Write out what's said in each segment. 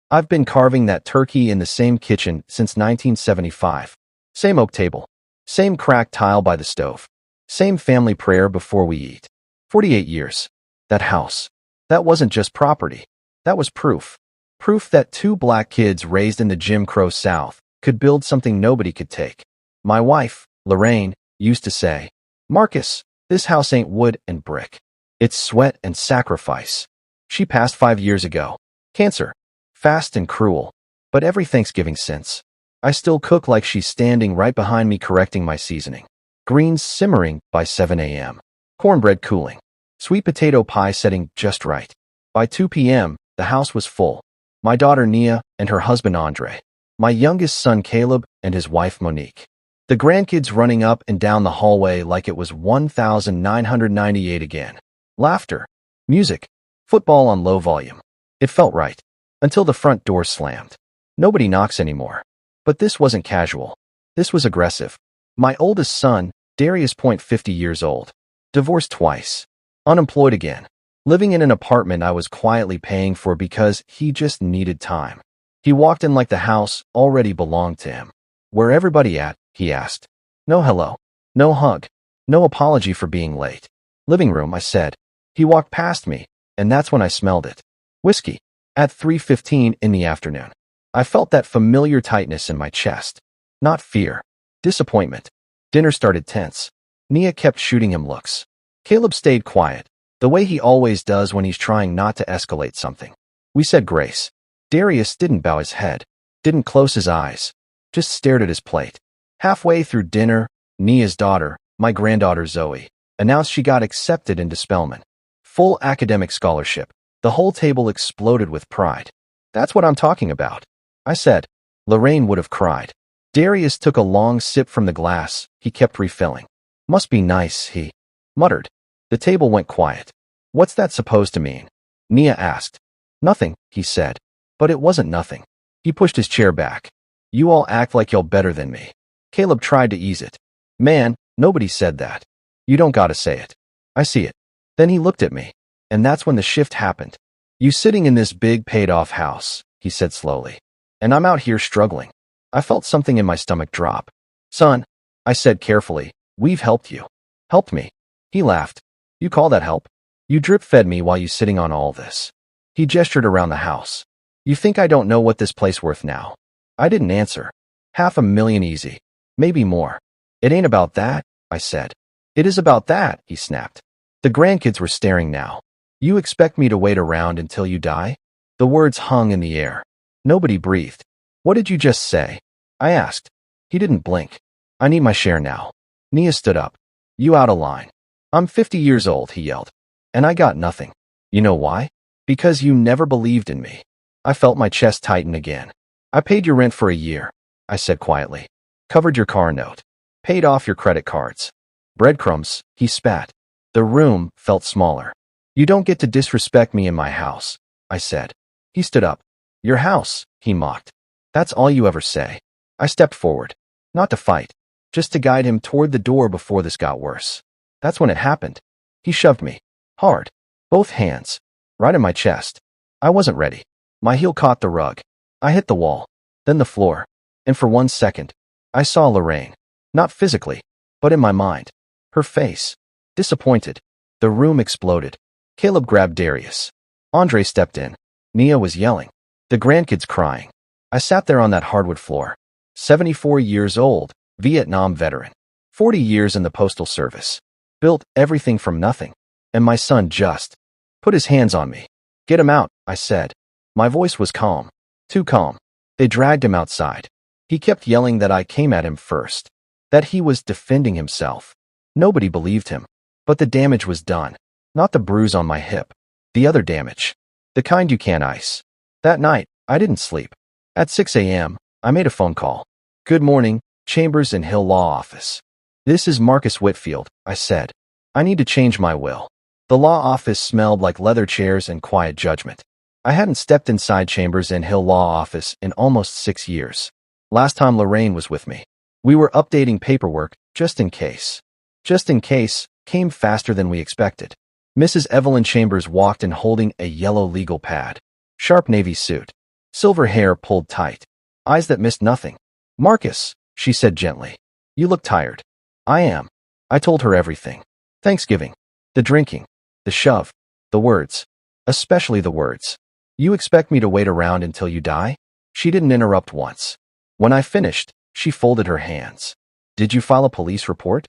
I've been carving that turkey in the same kitchen since 1975. Same oak table. Same cracked tile by the stove. Same family prayer before we eat. 48 years. That house. That wasn't just property. That was proof. Proof that two black kids raised in the Jim Crow South could build something nobody could take. My wife, Lorraine, used to say, "Marcus, this house ain't wood and brick. It's sweat and sacrifice." She passed 5 years ago. Cancer. Fast and cruel. But every Thanksgiving since, I still cook like she's standing right behind me correcting my seasoning. Greens simmering by 7 a.m. Cornbread cooling. Sweet potato pie setting just right. By 2 p.m., the house was full. My daughter Nia and her husband Andre. My youngest son Caleb and his wife Monique. The grandkids running up and down the hallway like it was 1998 again. Laughter. Music. Football on low volume. It felt right. Until the front door slammed. Nobody knocks anymore. But this wasn't casual. This was aggressive. My oldest son, Darius, 50 years old. Divorced twice. Unemployed again. Living in an apartment I was quietly paying for because he just needed time. He walked in like the house already belonged to him. "Where everybody at?" he asked. No hello. No hug. No apology for being late. "Living room," I said. He walked past me, and that's when I smelled it. Whiskey. At 3:15 in the afternoon. I felt that familiar tightness in my chest. Not fear. Disappointment. Dinner started tense. Nia kept shooting him looks. Caleb stayed quiet, the way he always does when he's trying not to escalate something. We said grace. Darius didn't bow his head, didn't close his eyes, just stared at his plate. Halfway through dinner, Nia's daughter, my granddaughter Zoe, announced she got accepted into Spelman. Full academic scholarship. The whole table exploded with pride. "That's what I'm talking about," I said. Lorraine would have cried. Darius took a long sip from the glass he kept refilling. "Must be nice," he muttered. The table went quiet. "What's that supposed to mean?" Nia asked. "Nothing," he said. But it wasn't nothing. He pushed his chair back. "You all act like you're better than me." Caleb tried to ease it. "Man, nobody said that. You don't gotta say it. I see it." Then he looked at me. And that's when the shift happened. "You sitting in this big paid-off house," he said slowly. "And I'm out here struggling." I felt something in my stomach drop. "Son," I said carefully, "we've helped you." "Helped me?" He laughed. "You call that help? You drip-fed me while you sitting on all this." He gestured around the house. "You think I don't know what this place worth now?" I didn't answer. $500,000 easy. Maybe more. "It ain't about that," I said. "It is about that," he snapped. The grandkids were staring now. "You expect me to wait around until you die?" The words hung in the air. Nobody breathed. "What did you just say?" I asked. He didn't blink. "I need my share now." Nia stood up. "You out of line." "I'm 50 years old," he yelled. "And I got nothing. You know why? Because you never believed in me." I felt my chest tighten again. "I paid your rent for a year," I said quietly. "Covered your car note. Paid off your credit cards." "Breadcrumbs," he spat. The room felt smaller. "You don't get to disrespect me in my house," I said. He stood up. "Your house," he mocked. "That's all you ever say." I stepped forward. Not to fight, just to guide him toward the door before this got worse. That's when it happened. He shoved me. Hard. Both hands. Right in my chest. I wasn't ready. My heel caught the rug. I hit the wall. Then the floor. And for 1 second, I saw Lorraine. Not physically, but in my mind. Her face. Disappointed. The room exploded. Caleb grabbed Darius. Andre stepped in. Nia was yelling. The grandkids crying. I sat there on that hardwood floor. 74 years old, Vietnam veteran. 40 years in the Postal Service. Built everything from nothing. And my son just put his hands on me. "Get him out," I said. My voice was calm. Too calm. They dragged him outside. He kept yelling that I came at him first. That he was defending himself. Nobody believed him. But the damage was done. Not the bruise on my hip. The other damage. The kind you can't ice. That night, I didn't sleep. At 6 a.m., I made a phone call. "Good morning, Chambers and Hill Law Office. This is Marcus Whitfield," I said. "I need to change my will." The law office smelled like leather chairs and quiet judgment. I hadn't stepped inside Chambers and Hill Law Office in almost 6 years. Last time Lorraine was with me. We were updating paperwork, just in case. Just in case came faster than we expected. Mrs. Evelyn Chambers walked in holding a yellow legal pad. Sharp navy suit. Silver hair pulled tight. Eyes that missed nothing. Marcus, she said gently. You look tired. I am. I told her everything. Thanksgiving. The drinking. The shove. The words. Especially the words. You expect me to wait around until you die? She didn't interrupt once. When I finished, she folded her hands. Did you file a police report?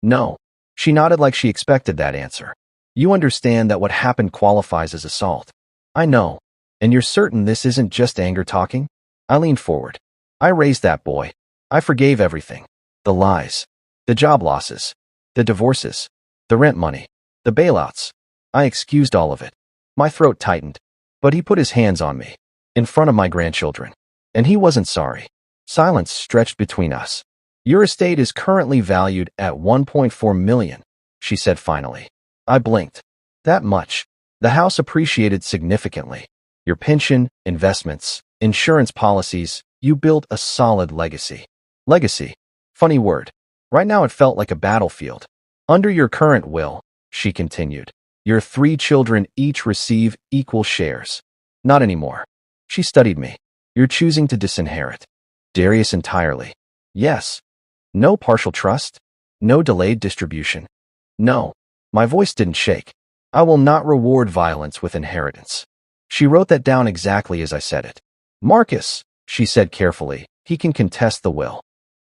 No. She nodded like she expected that answer. You understand that what happened qualifies as assault. I know. And you're certain this isn't just anger talking? I leaned forward. I raised that boy. I forgave everything. The lies. The job losses. The divorces. The rent money. The bailouts. I excused all of it. My throat tightened. But he put his hands on me. In front of my grandchildren. And he wasn't sorry. Silence stretched between us. Your estate is currently valued at $1.4 million, she said finally. I blinked. That much. The house appreciated significantly. Your pension, investments, insurance policies, you built a solid legacy. Legacy. Funny word. Right now it felt like a battlefield. Under your current will, she continued, your 3 children each receive equal shares. Not anymore. She studied me. You're choosing to disinherit. Darius entirely. Yes. No partial trust? No delayed distribution? No. My voice didn't shake. I will not reward violence with inheritance. She wrote that down exactly as I said it. Marcus, she said carefully, he can contest the will.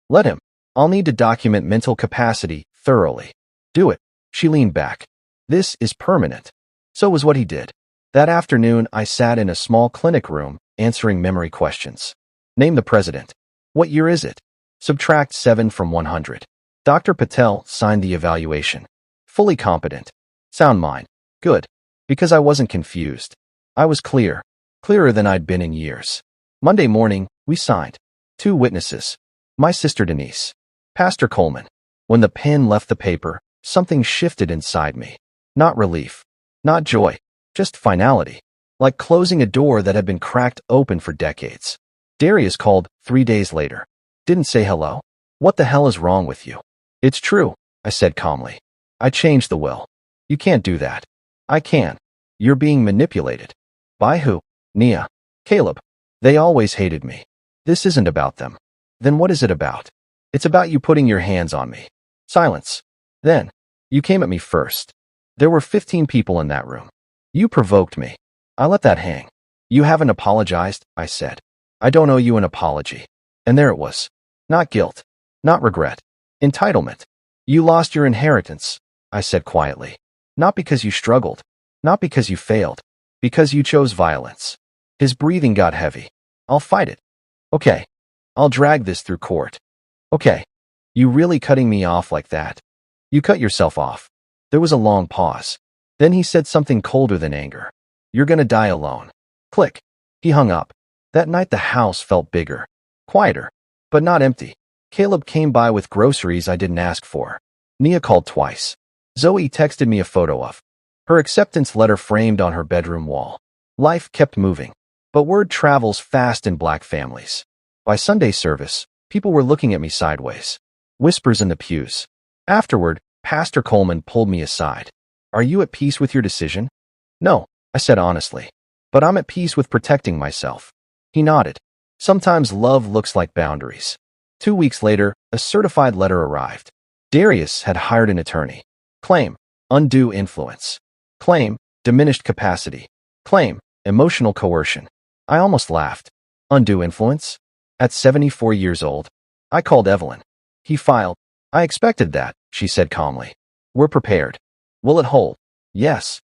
Let him. I'll need to document mental capacity thoroughly. Do it. She leaned back. This is permanent. So was what he did. That afternoon, I sat in a small clinic room, answering memory questions. Name the president. What year is it? Subtract 7 from 100. Dr. Patel signed the evaluation. Fully competent. Sound mind. Good. Because I wasn't confused. I was clear. Clearer than I'd been in years. Monday morning, we signed. 2 witnesses. My sister Denise. Pastor Coleman. When the pen left the paper, something shifted inside me. Not relief. Not joy. Just finality. Like closing a door that had been cracked open for decades. Darius called 3 days later. Didn't say hello. What the hell is wrong with you? It's true, I said calmly. I changed the will. You can't do that. I can. You're being manipulated. By who? Nia. Caleb. They always hated me. This isn't about them. Then what is it about? It's about you putting your hands on me. Silence. Then, you came at me first. There were 15 people in that room. You provoked me. I let that hang. You haven't apologized, I said. I don't owe you an apology. And there it was. Not guilt. Not regret. Entitlement. You lost your inheritance, I said quietly. Not because you struggled. Not because you failed. Because you chose violence. His breathing got heavy. I'll fight it. Okay. I'll drag this through court. Okay. You really cutting me off like that? You cut yourself off. There was a long pause. Then he said something colder than anger. You're gonna die alone. Click. He hung up. That night the house felt bigger. Quieter. But not empty. Caleb came by with groceries I didn't ask for. Nia called twice. Zoe texted me a photo of her acceptance letter framed on her bedroom wall. Life kept moving. But word travels fast in Black families. By Sunday service, people were looking at me sideways. Whispers in the pews. Afterward, Pastor Coleman pulled me aside. Are you at peace with your decision? No, I said honestly. But I'm at peace with protecting myself. He nodded. Sometimes love looks like boundaries. 2 weeks later, a certified letter arrived. Darius had hired an attorney. Claim, undue influence. Claim, diminished capacity. Claim, emotional coercion. I almost laughed. Undue influence? At 74 years old? I called Evelyn. He filed. I expected that, she said calmly. We're prepared. Will it hold? Yes.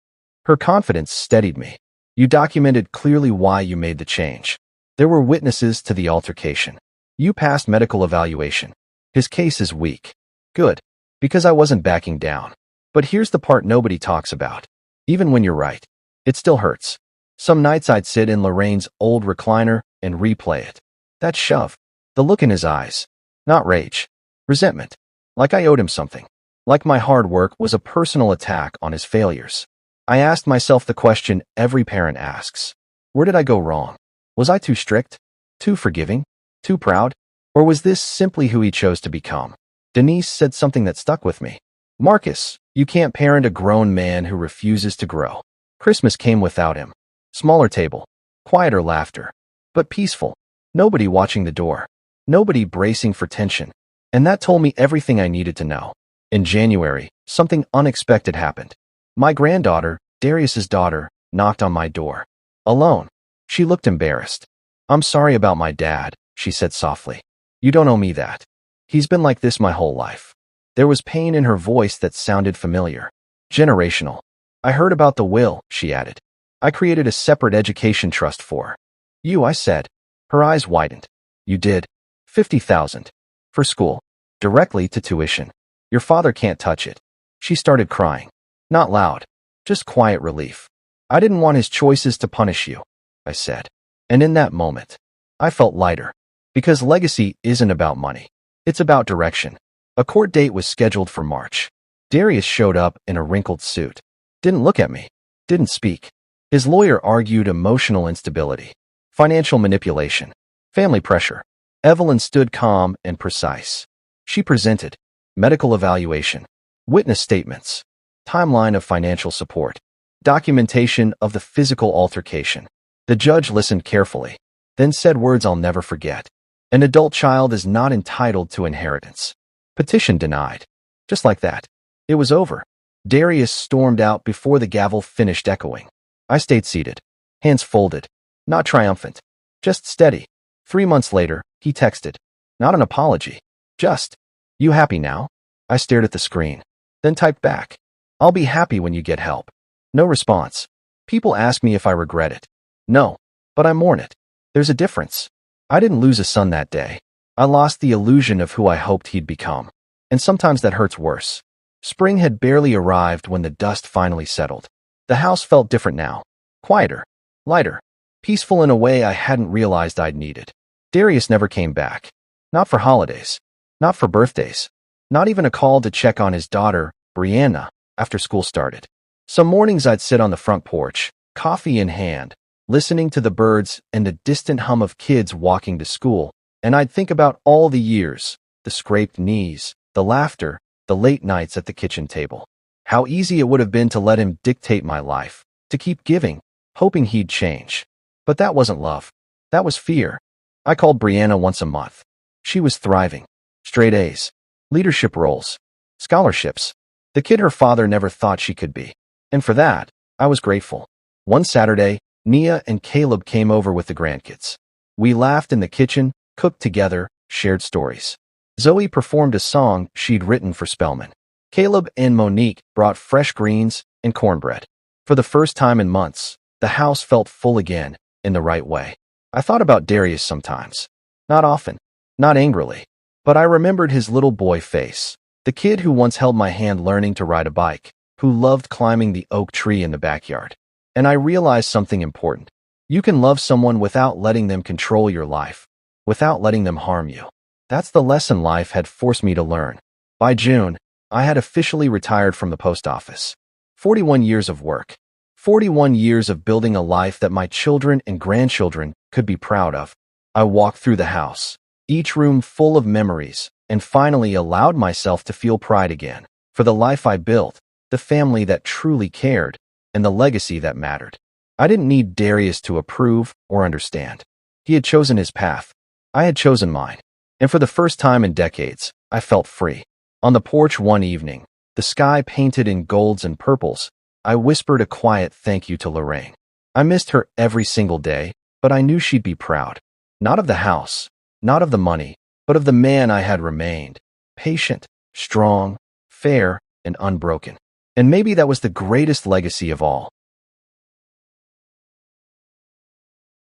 Her confidence steadied me. You documented clearly why you made the change. There were witnesses to the altercation. You passed medical evaluation. His case is weak. Good. Because I wasn't backing down. But here's the part nobody talks about. Even when you're right, it still hurts. Some nights I'd sit in Lorraine's old recliner and replay it. That shove. The look in his eyes. Not rage. Resentment. Like I owed him something. Like my hard work was a personal attack on his failures. I asked myself the question every parent asks. Where did I go wrong? Was I too strict? Too forgiving? Too proud? Or was this simply who he chose to become? Denise said something that stuck with me. Marcus, you can't parent a grown man who refuses to grow. Christmas came without him. Smaller table. Quieter laughter. but peaceful. Nobody watching the door. Nobody bracing for tension. And that told me everything I needed to know. In January, something unexpected happened. My granddaughter, Darius's daughter, knocked on my door. Alone. She looked embarrassed. "I'm sorry about my dad," she said softly. "You don't owe me that. He's been like this my whole life." There was pain in her voice that sounded familiar. Generational. "I heard about the will," she added. "I created a separate education trust for you," I said. Her eyes widened. "You did? 50,000. For school. Directly to tuition. Your father can't touch it." She started crying. Not loud. Just quiet relief. "I didn't want his choices to punish you," I said. And in that moment, I felt lighter. Because legacy isn't about money. It's about direction. A court date was scheduled for March. Darius showed up in a wrinkled suit. Didn't look at me. Didn't speak. His lawyer argued emotional instability, financial manipulation, family pressure. Evelyn stood calm and precise. She presented medical evaluation, witness statements, timeline of financial support, documentation of the physical altercation. The judge listened carefully, then said words I'll never forget. "An adult child is not entitled to inheritance." Petition denied. Just like that. It was over. Darius stormed out before the gavel finished echoing. I stayed seated, hands folded, not triumphant, just steady. 3 months later, he texted. Not an apology. Just, "You happy now?" I stared at the screen, then typed back, "I'll be happy when you get help." No response. People ask me if I regret it. No, but I mourn it. There's a difference. I didn't lose a son that day. I lost the illusion of who I hoped he'd become. And sometimes that hurts worse. Spring had barely arrived when the dust finally settled. The house felt different now. Quieter, lighter, peaceful in a way I hadn't realized I'd needed. Darius never came back. Not for holidays. Not for birthdays. Not even a call to check on his daughter, Brianna, after school started. Some mornings I'd sit on the front porch, coffee in hand, listening to the birds and the distant hum of kids walking to school, and I'd think about all the years, the scraped knees, the laughter, the late nights at the kitchen table. How easy it would have been to let him dictate my life, to keep giving, hoping he'd change. But that wasn't love. That was fear. I called Brianna once a month. She was thriving. Straight A's, leadership roles, scholarships. The kid her father never thought she could be. And for that, I was grateful. One Saturday, Nia and Caleb came over with the grandkids. We laughed in the kitchen, cooked together, shared stories. Zoe performed a song she'd written for Spellman. Caleb and Monique brought fresh greens and cornbread. For the first time in months, the house felt full again, in the right way. I thought about Darius sometimes. Not often, not angrily, but I remembered his little boy face. The kid who once held my hand learning to ride a bike, who loved climbing the oak tree in the backyard. And I realized something important. You can love someone without letting them control your life, without letting them harm you. That's the lesson life had forced me to learn. By June, I had officially retired from the post office. 41 years of work. 41 years of building a life that my children and grandchildren could be proud of. I walked through the house, each room full of memories, and finally allowed myself to feel pride again for the life I built, the family that truly cared, and the legacy that mattered. I didn't need Darius to approve or understand. He had chosen his path. I had chosen mine. And for the first time in decades, I felt free. On the porch one evening, the sky painted in golds and purples, I whispered a quiet thank you to Lorraine. I missed her every single day, but I knew she'd be proud. Not of the house, not of the money, but of the man I had remained. Patient, strong, fair, and unbroken. And maybe that was the greatest legacy of all.